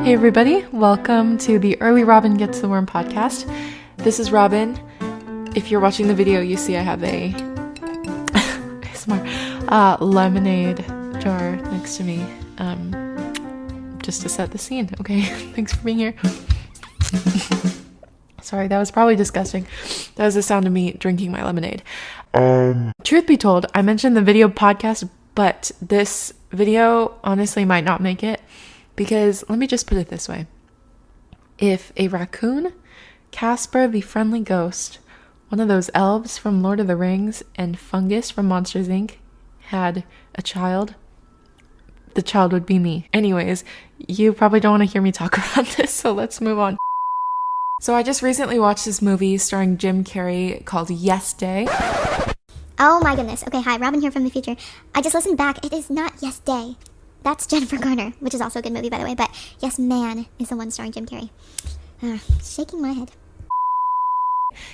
Hey everybody, welcome to the Early Robyn Gets the Worm podcast. This is Robyn. If you're watching the video, you see I have a lemonade jar next to me, just to set the scene, okay? Thanks for being here. Sorry, that was probably disgusting. That was the sound of me drinking my lemonade. Truth be told, I mentioned the video podcast, but this video honestly might not make it. Because let me just put it this way. If a raccoon, Casper the Friendly Ghost, one of those elves from Lord of the Rings, and Fungus from Monsters, Inc. had a child, the child would be me. Anyways, you probably don't want to hear me talk about this, so let's move on. So I just recently watched this movie starring Jim Carrey called Yes Day. Oh my goodness. Okay, hi, Robyn here from the future. I just listened back. It is not Yes Day. That's Jennifer Garner, which is also a good movie, by the way. But Yes Man is the one starring Jim Carrey. Shaking my head.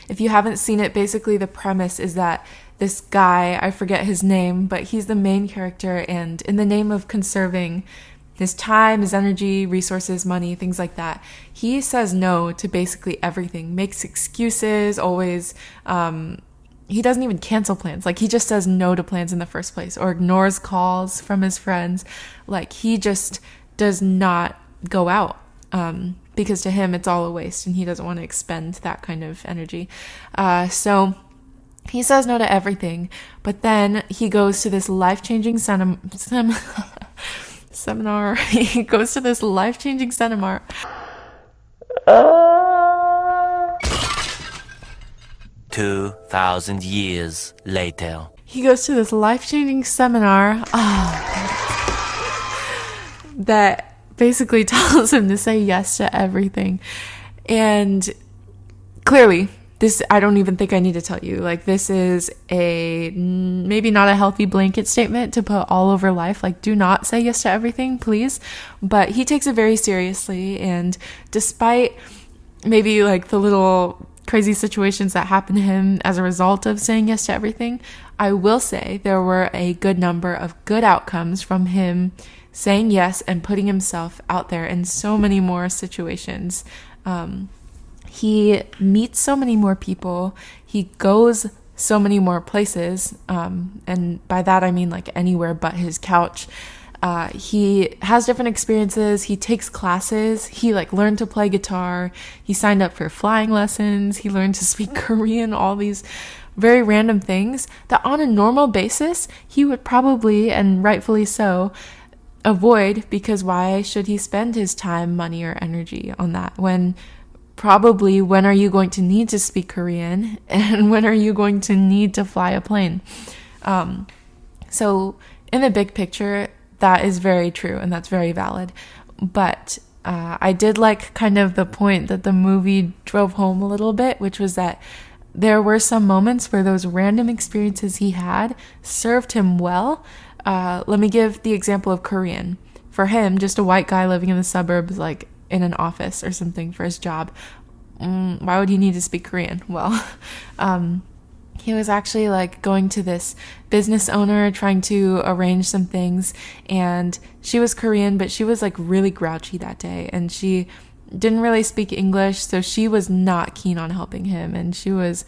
If you haven't seen it, basically the premise is that this guy, I forget his name, but he's the main character, and in the name of conserving his time, his energy, resources, money, things like that, he says no to basically everything, makes excuses, always, he doesn't even cancel plans. Like, he just says no to plans in the first place, or ignores calls from his friends. Like, he just does not go out, because to him it's all a waste, and he doesn't want to expend that kind of energy. So he says no to everything, but then he goes to this life-changing seminar. He goes to this life-changing seminar. 2,000 years later. He goes to this life-changing seminar that basically tells him to say yes to everything. And clearly, this, I don't even think I need to tell you, like, this is maybe not a healthy blanket statement to put all over life. Like, do not say yes to everything, please. But he takes it very seriously, and despite maybe like the little crazy situations that happened to him as a result of saying yes to everything, I will say there were a good number of good outcomes from him saying yes and putting himself out there in so many more situations. He meets so many more people. He goes so many more places. And by that, I mean like anywhere but his couch. He has different experiences. He takes classes. He learned to play guitar. He signed up for flying lessons. He learned to speak Korean, all these very random things that on a normal basis, he would probably, and rightfully so, avoid, because why should he spend his time, money, or energy on that when are you going to need to speak Korean, and when are you going to need to fly a plane? So in the big picture, that is very true, and that's very valid. But I did like kind of the point that the movie drove home a little bit, which was that there were some moments where those random experiences he had served him well. Let me give the example of Korean. For him, just a white guy living in the suburbs, like in an office or something for his job, why would he need to speak Korean? Well, he was actually going to this business owner trying to arrange some things, and she was Korean, but she was really grouchy that day, and she didn't really speak English, so she was not keen on helping him, and she was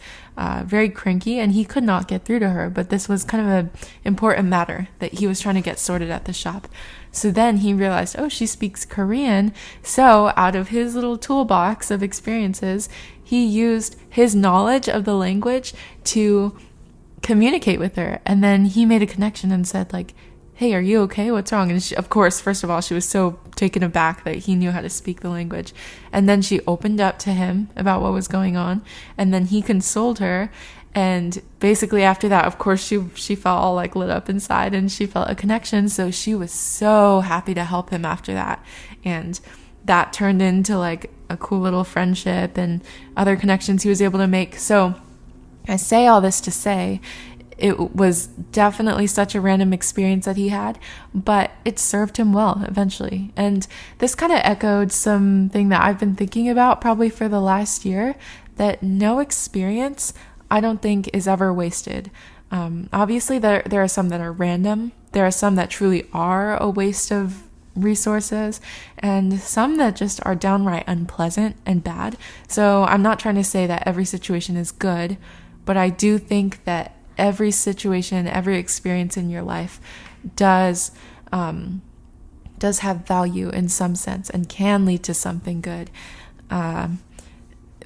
very cranky, and he could not get through to her. But this was kind of an important matter that he was trying to get sorted at the shop. So then he realized, oh, she speaks Korean. So out of his little toolbox of experiences, he used his knowledge of the language to communicate with her. And then he made a connection and said, hey, are you okay? What's wrong? And she, of course, first of all, she was so taken aback that he knew how to speak the language. And then she opened up to him about what was going on. And then he consoled her. And basically after that, of course, she felt all lit up inside, and she felt a connection. So she was so happy to help him after that. And that turned into a cool little friendship and other connections he was able to make. So I say all this to say, it was definitely such a random experience that he had, but it served him well eventually. And this kind of echoed something that I've been thinking about probably for the last year, that no experience, I don't think, is ever wasted. Obviously, there are some that are random. There are some that truly are a waste of resources, and some that just are downright unpleasant and bad. So I'm not trying to say that every situation is good, but I do think that every situation, every experience in your life does have value in some sense and can lead to something good.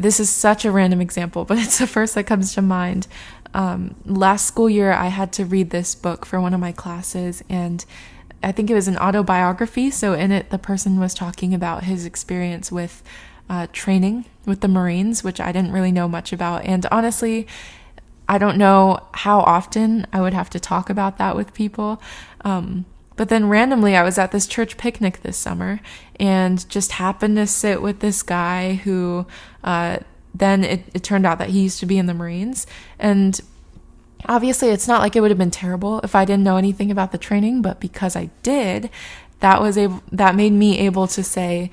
This is such a random example, but it's the first that comes to mind. Last school year, I had to read this book for one of my classes, and I think it was an autobiography. So in it, the person was talking about his experience with training with the Marines, which I didn't really know much about. And honestly, I don't know how often I would have to talk about that with people. But then randomly, I was at this church picnic this summer and just happened to sit with this guy who then it turned out that he used to be in the Marines. And obviously, it's not like it would have been terrible if I didn't know anything about the training, but because I did, that made me able to say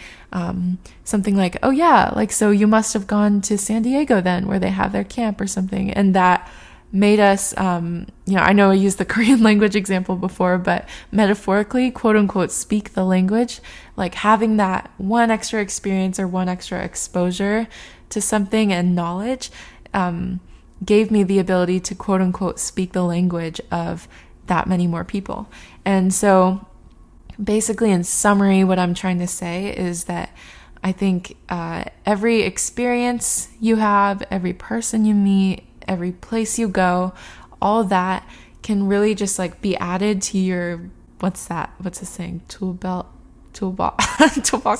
something like, "Oh yeah, like so you must have gone to San Diego then, where they have their camp or something," and that made us, I know I used the Korean language example before, but metaphorically, quote unquote, speak the language, like having that one extra experience or one extra exposure to something and knowledge gave me the ability to quote unquote speak the language of that many more people. And so basically, in summary, what I'm trying to say is that I think every experience you have, every person you meet, every place you go, all of that can really just like be added to your, what's the saying? Toolbox,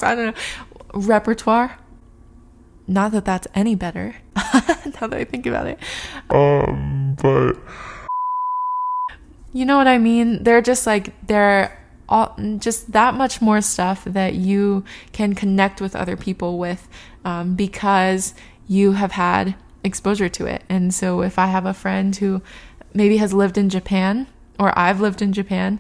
I don't know, repertoire. Not that that's any better now that I think about it. But you know what I mean? They're just that much more stuff that you can connect with other people with because you have had exposure to it. And so if I have a friend who maybe has lived in Japan, or I've lived in Japan,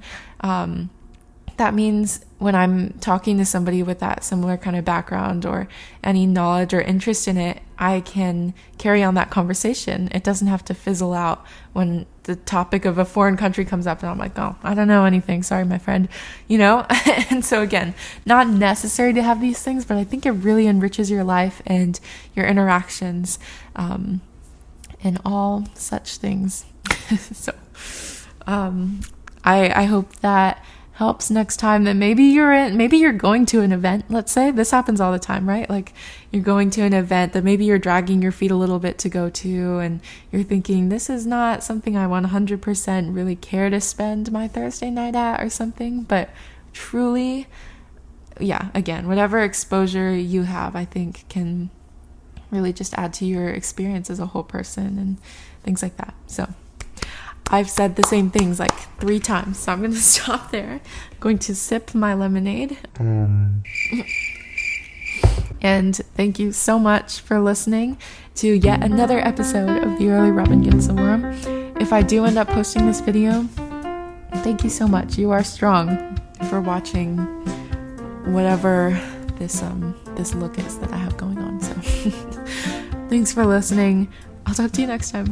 that means when I'm talking to somebody with that similar kind of background or any knowledge or interest in it, I can carry on that conversation. It doesn't have to fizzle out when the topic of a foreign country comes up and I'm like, "Oh, I don't know anything. Sorry, my friend," And so again, not necessary to have these things, but I think it really enriches your life and your interactions and all such things. So I hope that helps next time that maybe you're going to an event. Let's say this happens all the time, right? Like you're going to an event that maybe you're dragging your feet a little bit to go to, and you're thinking, this is not something I 100% really care to spend my Thursday night at or something. But truly, yeah, again, whatever exposure you have, I think can really just add to your experience as a whole person and things like that. So I've said the same things like 3 times, so I'm going to stop there. I'm going to sip my lemonade. And thank you so much for listening to yet another episode of the Early Robyn Gives a Worm. If I do end up posting this video, thank you so much. You are strong for watching whatever this look is that I have going on. So thanks for listening. I'll talk to you next time.